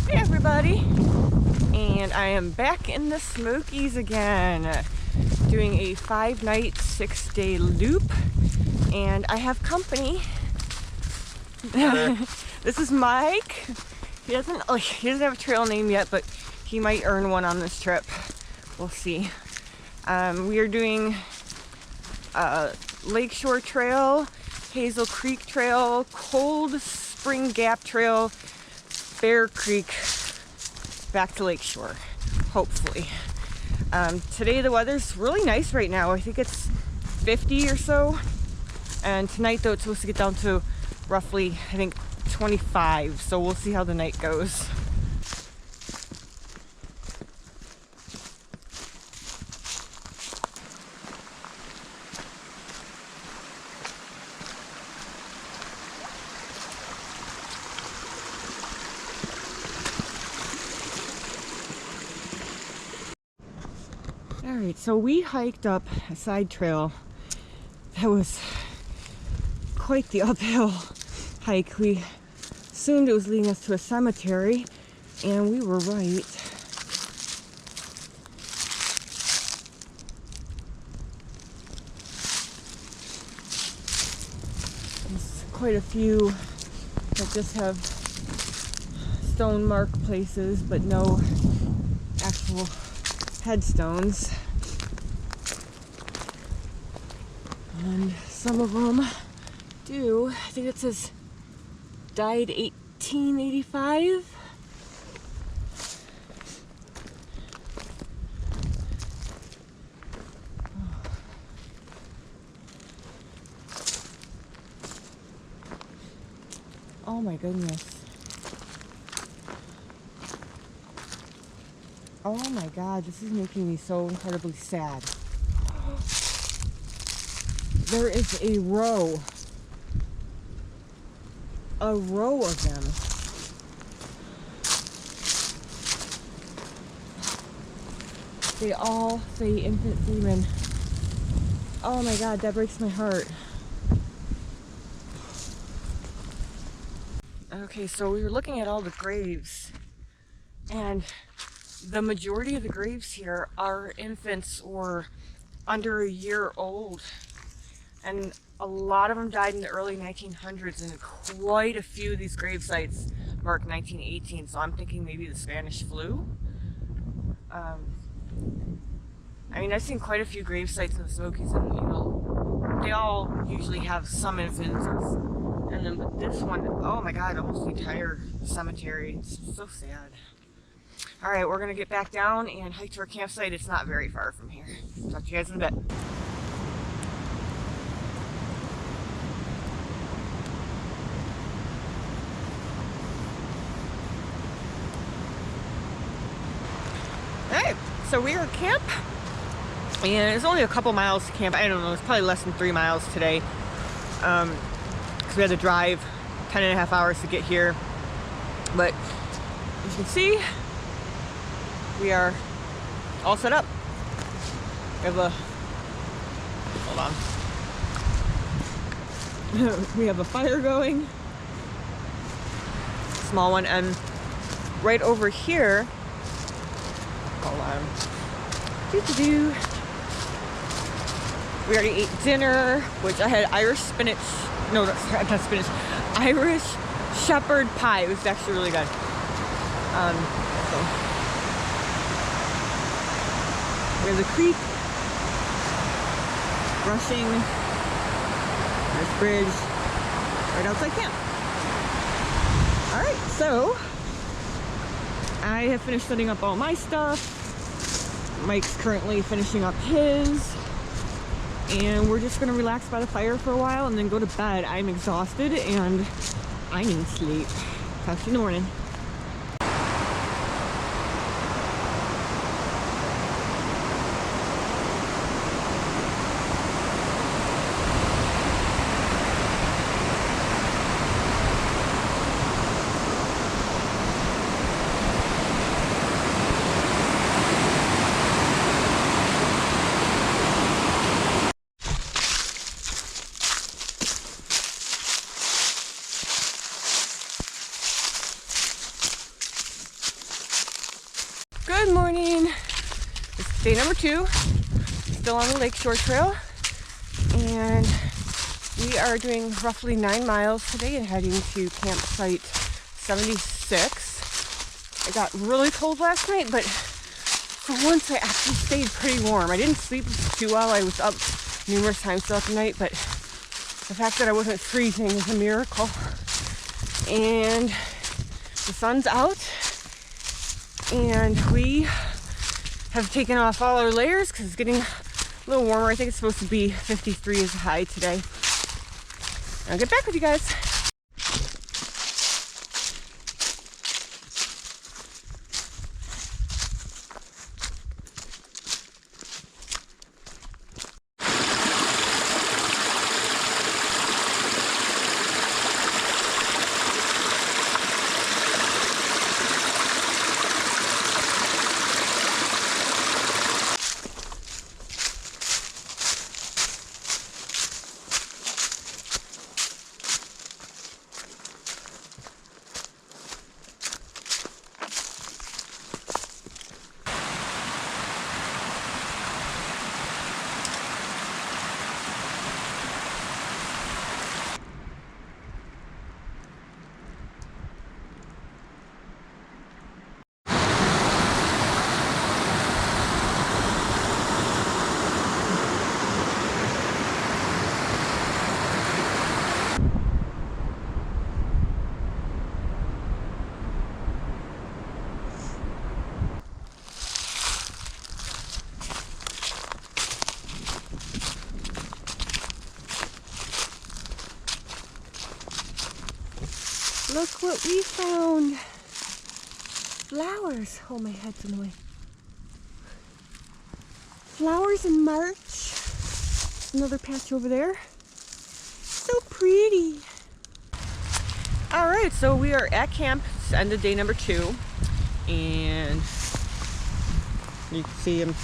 Hey everybody, and I am back in the Smokies again, doing a 5-night, 6-day loop, and I have company. This is Mike. He doesn't have a trail name yet, but he might earn one on this trip. We'll see. We are doing Lakeshore Trail, Hazel Creek Trail, Cold Spring Gap Trail, Bear Creek, back to Lakeshore, hopefully. Today the weather's really nice right now. I think it's 50 or so. And tonight though it's supposed to get down to roughly, I think, 25. So we'll see how the night goes. Alright, so we hiked up a side trail that was quite the uphill hike. We assumed it was leading us to a cemetery, and we were right. There's quite a few that just have stone mark places, but no actual headstones. And some of them do. I think it says died 1885. Oh my goodness. Oh my god, this is making me so incredibly sad. There is a row of them. They all say infant semen. Oh my god, that breaks my heart. Okay, so we were looking at all the graves, and the majority of the graves here are infants or under a year old. And a lot of them died in the early 1900s, and quite a few of these grave sites mark 1918, so I'm thinking maybe the Spanish flu. I mean, I've seen quite a few grave sites in the Smokies, and you know, they all usually have some infants, and then but this one, oh my god, almost the entire cemetery. It's so sad. Alright, we're gonna get back down and hike to our campsite. It's not very far from here. Talk to you guys in a bit. Alright, so we are at camp, and it's only a couple miles to camp. I don't know, it's probably less than 3 miles today, because we had to drive 10.5 hours to get here. But as you can see, we are all set up. We have a, hold on. We have a fire going, small one, and right over here, hold on. Doo-doo-doo. We already ate dinner, which I had Irish spinach, no, not spinach, Irish shepherd pie. It was actually really good. So. There's a creek, rushing, there's bridge, right outside camp. Alright, so I have finished setting up all my stuff. Mike's currently finishing up his, and we're just gonna relax by the fire for a while and then go to bed. I'm exhausted and I need sleep. Talk to you in the morning. Good morning. It's day number 2, still on the Lakeshore Trail, and we are doing roughly 9 miles today and heading to campsite 76. It got really cold last night, but for once I actually stayed pretty warm. I didn't sleep too well. I was up numerous times throughout the night, but the fact that I wasn't freezing is a miracle. And the sun's out, and we have taken off all our layers because it's getting a little warmer. I think it's supposed to be 53 is the high today. I'll get back with you guys. Look what we found. Flowers. Oh, my head's in the way. Flowers in March. Another patch over there. So pretty. All right, so we are at camp. It's end of day number 2. And you can see him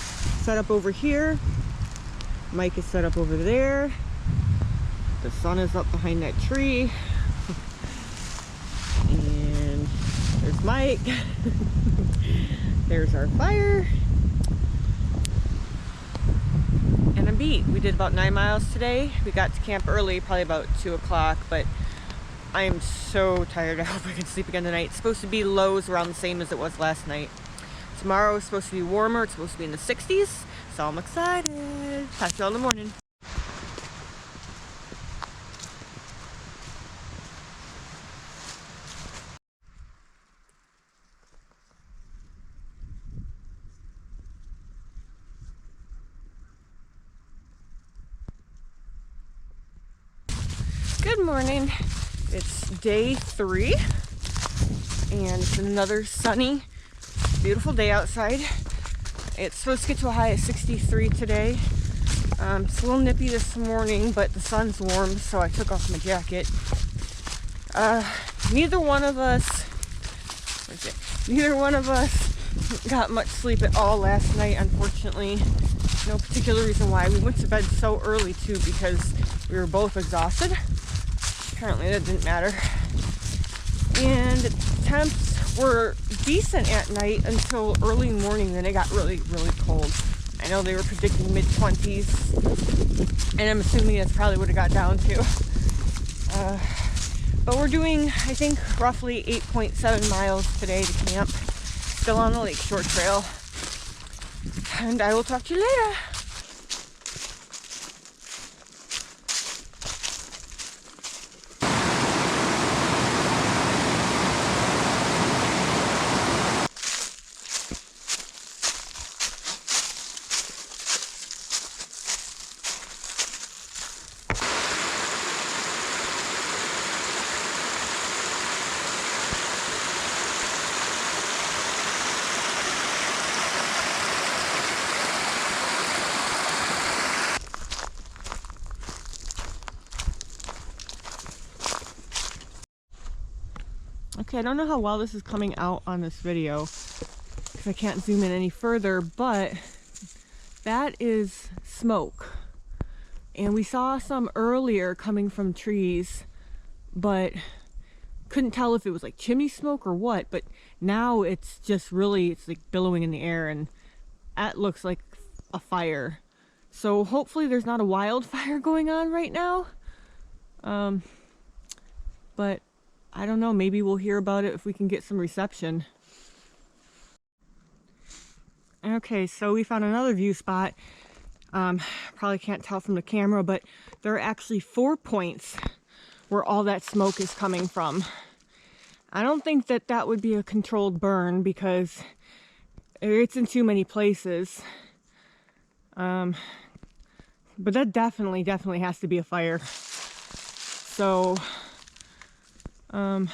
set up over here. Mike is set up over there. The sun is up behind that tree. And there's Mike. There's our fire. And a beat. We did about 9 miles today. We got to camp early, probably about 2 o'clock, but I am so tired. I hope I can sleep again tonight. It's supposed to be lows around the same as it was last night. Tomorrow is supposed to be warmer. It's supposed to be in the 60s, so I'm excited. Talk to y'all in the morning. Good morning. It's day 3 and it's another sunny, beautiful day outside. It's supposed to get to a high of 63 today. It's a little nippy this morning, but the sun's warm, so I took off my jacket. Neither one of us got much sleep at all last night, unfortunately. No particular reason why. We went to bed so early too because we were both exhausted. Apparently that didn't matter. And temps were decent at night until early morning, then it got really, really cold. I know they were predicting mid-20s, and I'm assuming that's probably what it got down to. But we're doing, I think, roughly 8.7 miles today to camp, still on the Lakeshore Trail. And I will talk to you later. Okay, I don't know how well this is coming out on this video because I can't zoom in any further, but that is smoke. And we saw some earlier coming from trees, but couldn't tell if it was like chimney smoke or what, but now it's just really, it's like billowing in the air, and that looks like a fire. So hopefully there's not a wildfire going on right now. But I don't know, maybe we'll hear about it if we can get some reception. Okay, so we found another view spot. Probably can't tell from the camera, but there are actually 4 points where all that smoke is coming from. I don't think that that would be a controlled burn because it's in too many places. But that definitely has to be a fire. So, I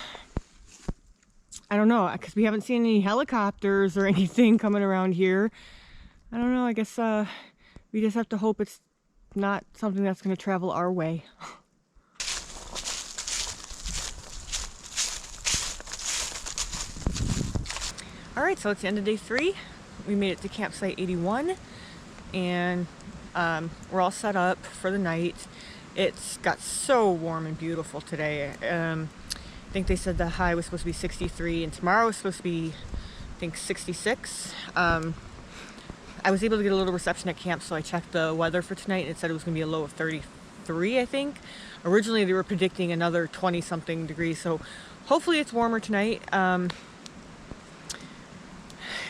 don't know, because we haven't seen any helicopters or anything coming around here. I don't know, I guess we just have to hope it's not something that's going to travel our way. Alright, so it's the end of day 3. We made it to campsite 81, and we're all set up for the night. It's got so warm and beautiful today. I think they said the high was supposed to be 63, and tomorrow is supposed to be, I think, 66. I was able to get a little reception at camp, so I checked the weather for tonight, and it said it was going to be a low of 33, I think. Originally, they were predicting another 20-something degrees, so hopefully it's warmer tonight.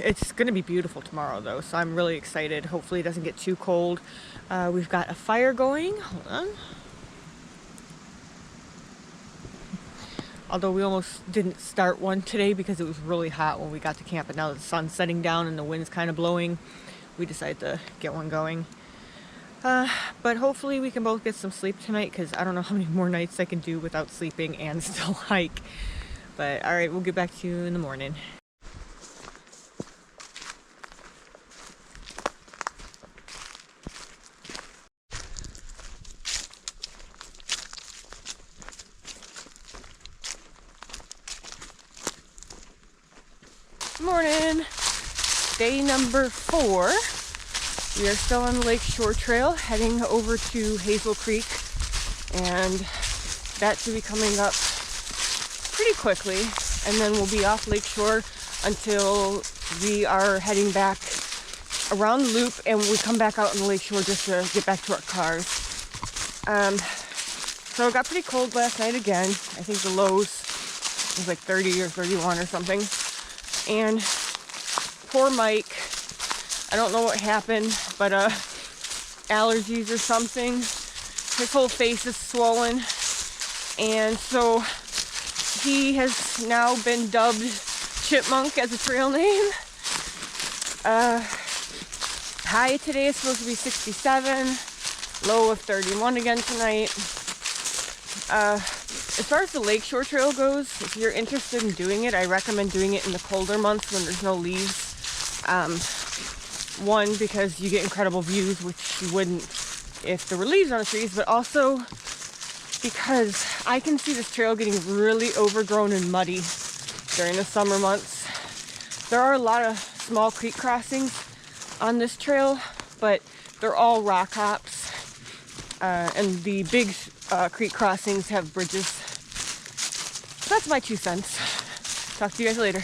It's going to be beautiful tomorrow, though, so I'm really excited. Hopefully it doesn't get too cold. We've got a fire going. Hold on. Although we almost didn't start one today because it was really hot when we got to camp, but now that the sun's setting down and the wind's kind of blowing, we decided to get one going. But hopefully we can both get some sleep tonight, because I don't know how many more nights I can do without sleeping and still hike. But alright, we'll get back to you in the morning. Morning! Day number 4. We are still on the Lakeshore Trail, heading over to Hazel Creek, and that should be coming up pretty quickly, and then we'll be off Lakeshore until we are heading back around the loop, and we come back out on the Lakeshore just to get back to our cars. So it got pretty cold last night again. I think the lows was like 30 or 31 or something. And poor Mike, I don't know what happened, but allergies or something. His whole face is swollen, and so he has now been dubbed Chipmunk as a trail name. High today is supposed to be 67, low of 31 again tonight. As far as the Lakeshore Trail goes, if you're interested in doing it, I recommend doing it in the colder months when there's no leaves. One, because you get incredible views, which you wouldn't if there were leaves on the trees, but also because I can see this trail getting really overgrown and muddy during the summer months. There are a lot of small creek crossings on this trail, but they're all rock hops, and the big creek crossings have bridges. So that's my 2 cents. Talk to you guys later.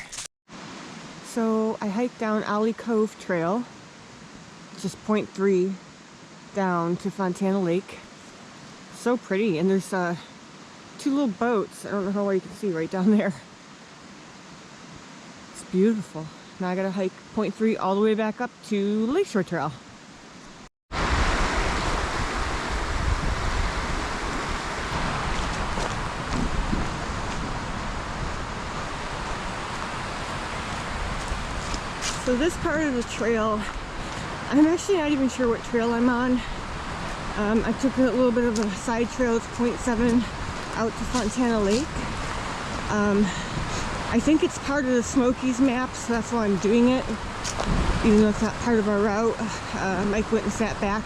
So I hiked down Ollie Cove Trail, just 0.3 down to Fontana Lake. So pretty, and there's 2 little boats. I don't know how well you can see right down there. It's beautiful. Now I gotta hike 0.3 all the way back up to Lakeshore Trail. So this part of the trail, I'm actually not even sure what trail I'm on. I took a little bit of a side trail, it's 0.7 out to Fontana Lake. I think it's part of the Smokies map, so that's why I'm doing it. Even though it's not part of our route, Mike went and sat back,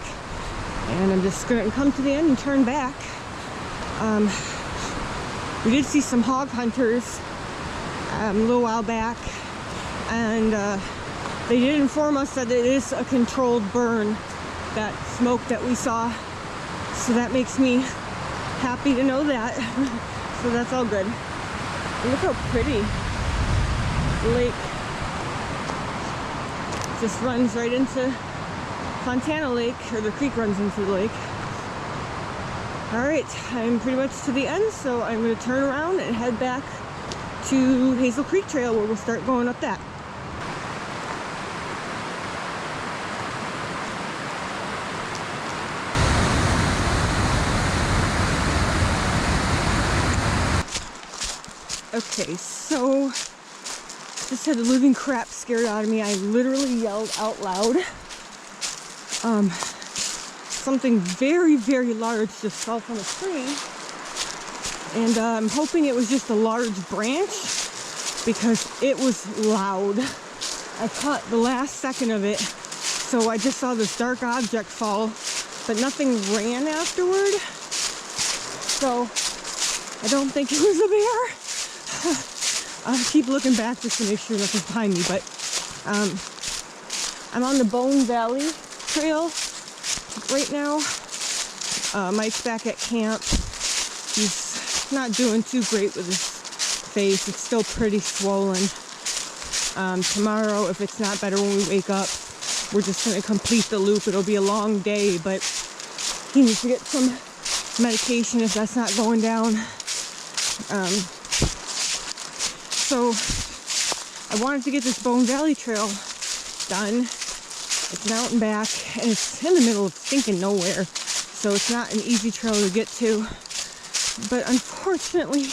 and I'm just going to come to the end and turn back. We did see some hog hunters a little while back, and they did inform us that it is a controlled burn, that smoke that we saw. So that makes me happy to know that. So that's all good. Look how pretty the lake just runs right into Fontana Lake, or the creek runs into the lake. Alright, I'm pretty much to the end, so I'm going to turn around and head back to Hazel Creek Trail where we'll start going up that. Okay, so just had the living crap scared out of me. I literally yelled out loud. Something very, very large just fell from a tree. And I'm hoping it was just a large branch because it was loud. I caught the last second of it, so I just saw this dark object fall, but nothing ran afterward. So I don't think it was a bear. I'll keep looking back just to make sure nothing's behind me, but I'm on the Bone Valley Trail right now. Mike's back at camp. He's not doing too great with his face. It's still pretty swollen. Tomorrow, if it's not better when we wake up, we're just going to complete the loop. It'll be a long day, but he needs to get some medication if that's not going down. So I wanted to get this Bone Valley Trail done. It's an out and back, and it's in the middle of stinking nowhere, so it's not an easy trail to get to. But unfortunately,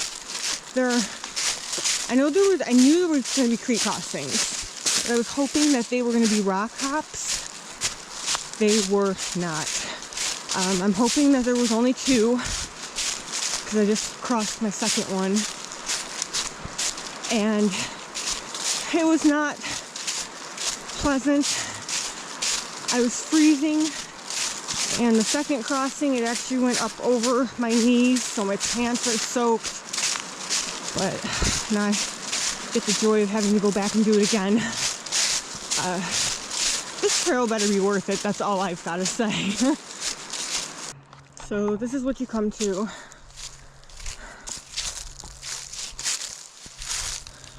I knew there was going to be creek crossings, but I was hoping that they were going to be rock hops. They were not. I'm hoping that there was only 2, because I just crossed my second one. And it was not pleasant. I was freezing, and the second crossing, it actually went up over my knees, so my pants are soaked. But now I get the joy of having to go back and do it again. This trail better be worth it, that's all I've got to say. So this is what you come to.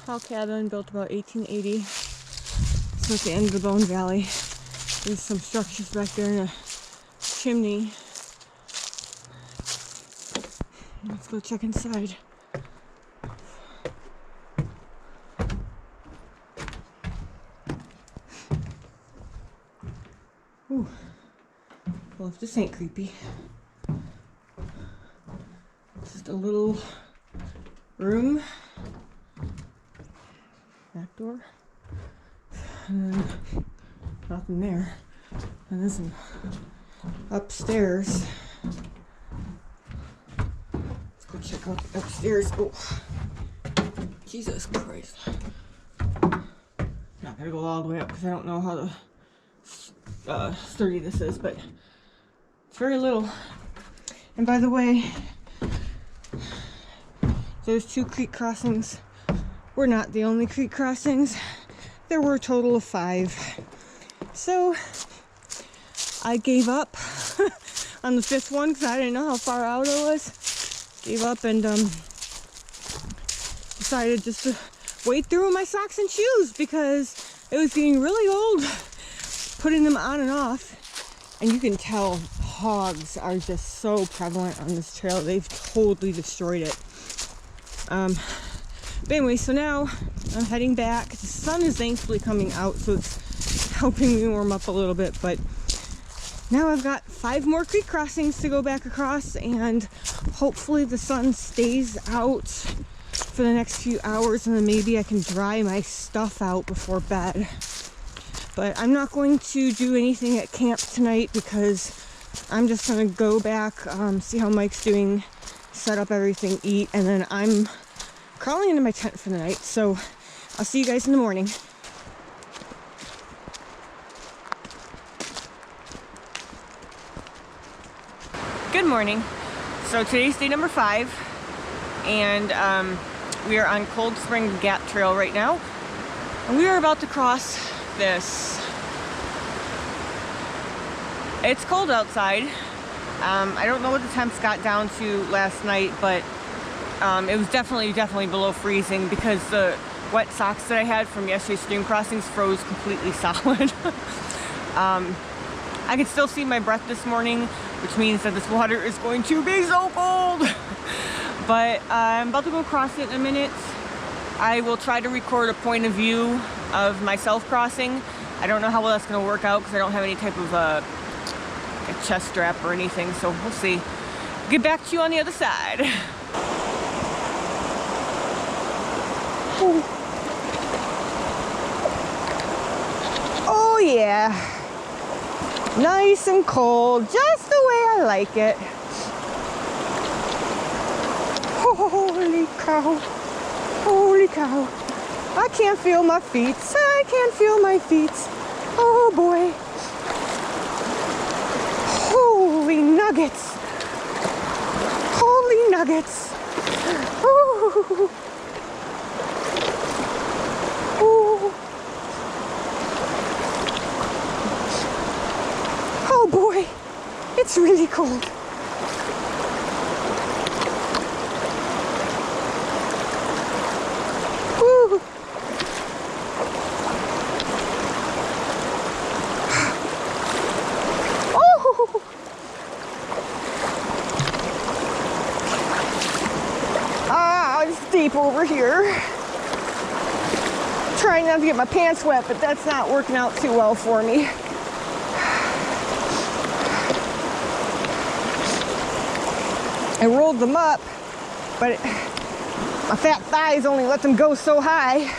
Log cabin built about 1880. So at the end of the Bone Valley. There's some structures back there and a chimney. Let's go check inside. Ooh. Well, if this ain't creepy. Just a little room. Back door. And then nothing there. And this is upstairs. Let's go check out the upstairs. Oh, Jesus Christ. Not gonna go all the way up because I don't know how sturdy this is, but it's very little. And by the way, those 2 creek crossings were not the only creek crossings. There were a total of 5. So I gave up on the 5th one because I didn't know how far out I was. Gave up and decided just to wade through my socks and shoes because it was getting really old putting them on and off. And you can tell hogs are just so prevalent on this trail. They've totally destroyed it. But anyway, so now I'm heading back. The sun is thankfully coming out, so it's helping me warm up a little bit. But now I've got 5 more creek crossings to go back across, and hopefully the sun stays out for the next few hours, and then maybe I can dry my stuff out before bed. But I'm not going to do anything at camp tonight because I'm just going to go back, see how Mike's doing, set up everything, eat, and then I'm crawling into my tent for the night. So I'll see you guys in the morning. Good morning. So today's day number 5, and we are on Cold Spring Gap Trail right now, and we are about to cross this. It's cold outside. I don't know what the temps got down to last night, but It was definitely below freezing because the wet socks that I had from yesterday's stream crossings froze completely solid. I could still see my breath this morning, which means that this water is going to be so cold. But I'm about to go cross it in a minute. I will try to record a point of view of myself crossing. I don't know how well that's going to work out because I don't have any type of a chest strap or anything, so we'll see. Get back to you on the other side. Oh yeah, nice and cold, just the way I like it. Holy cow, holy cow. I can't feel my feet, I can't feel my feet. Oh boy. Holy nuggets. Holy nuggets. Ooh. Ooh. Oh boy, it's really cold. Ooh. Oh. Ah, it's deep over here. Trying not to get my pants wet, but that's not working out too well for me. I rolled them up, but my fat thighs only let them go so high.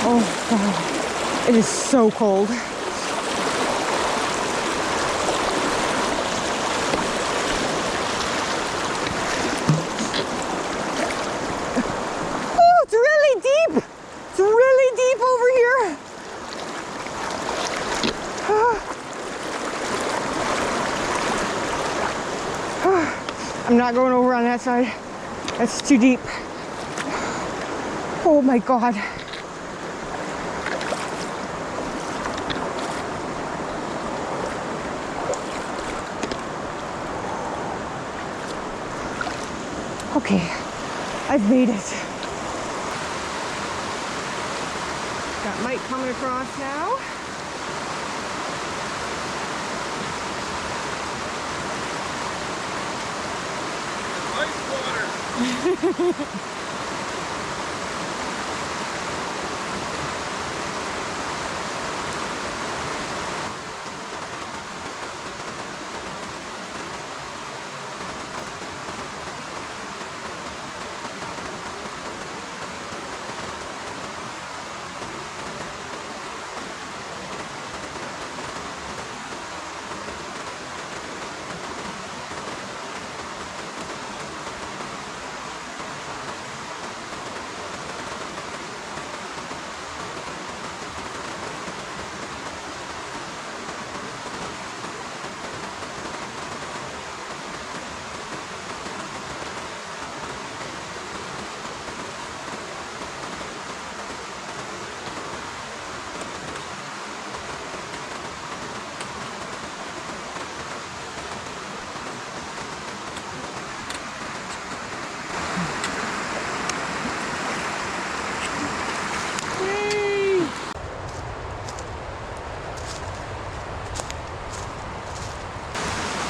Oh God, it is so cold. Oh, it's really deep. It's really deep over here. I'm not going over on that side. That's too deep. Oh my God. Okay, I've made it. Got Mike coming across now. Ice water.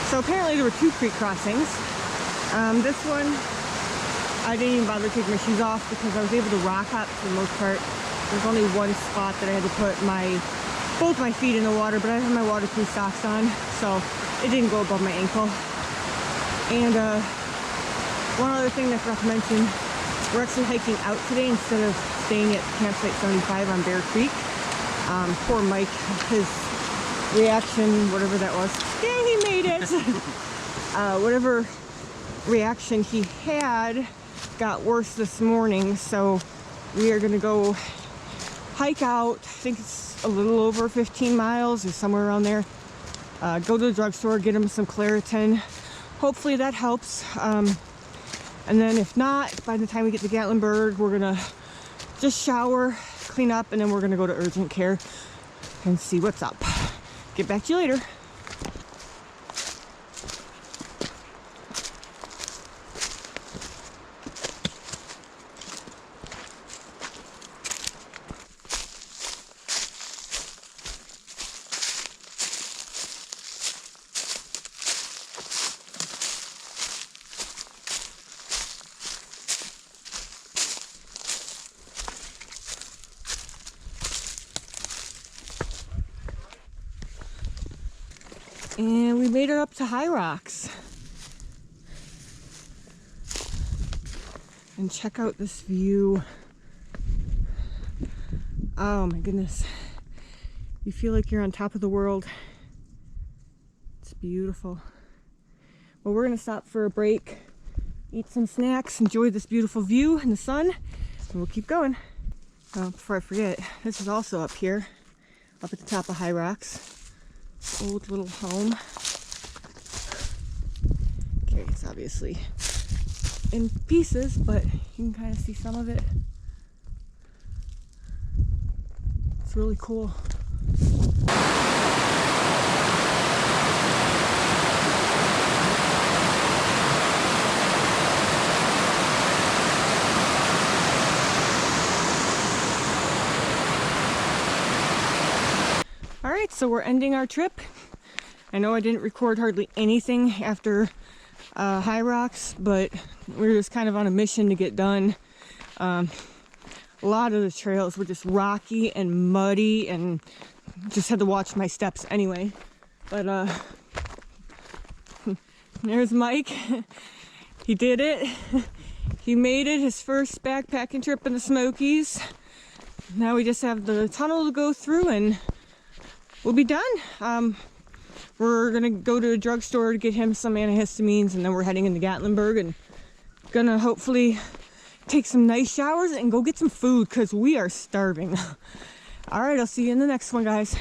So apparently there were two creek crossings. This one, I didn't even bother taking my shoes off because I was able to rock hop for the most part. There's only one spot that I had to put both my feet in the water, but I have my waterproof socks on, so it didn't go above my ankle. And one other thing I forgot to mention, we're actually hiking out today instead of staying at campsite 75 on Bear Creek. Poor Mike, his reaction, whatever that was. Yeah, he made it! Whatever reaction he had got worse this morning, so we are gonna go hike out. I think it's a little over 15 miles or somewhere around there. Go to the drugstore, get him some Claritin. Hopefully that helps. And then if not, by the time we get to Gatlinburg, we're gonna just shower, clean up, and then we're gonna go to urgent care. and see what's up. Get back to you later. And we made it up to High Rocks. And check out this view. Oh my goodness. You feel like you're on top of the world. It's beautiful. Well, we're gonna stop for a break, eat some snacks, enjoy this beautiful view in the sun, and we'll keep going. Before I forget, this is also up here, up at the top of High Rocks. Old little home. Okay, it's obviously in pieces, but you can kind of see some of it. It's really cool. Alright, so we're ending our trip. I know I didn't record hardly anything after High Rocks, but we were just kind of on a mission to get done. A lot of the trails were just rocky and muddy and just had to watch my steps anyway. But there's Mike. He did it. He made it, his first backpacking trip in the Smokies. Now we just have the tunnel to go through and we'll be done. We're gonna go to a drugstore to get him some antihistamines, and then we're heading into Gatlinburg and gonna hopefully take some nice showers and go get some food because we are starving. All right, I'll see you in the next one, guys.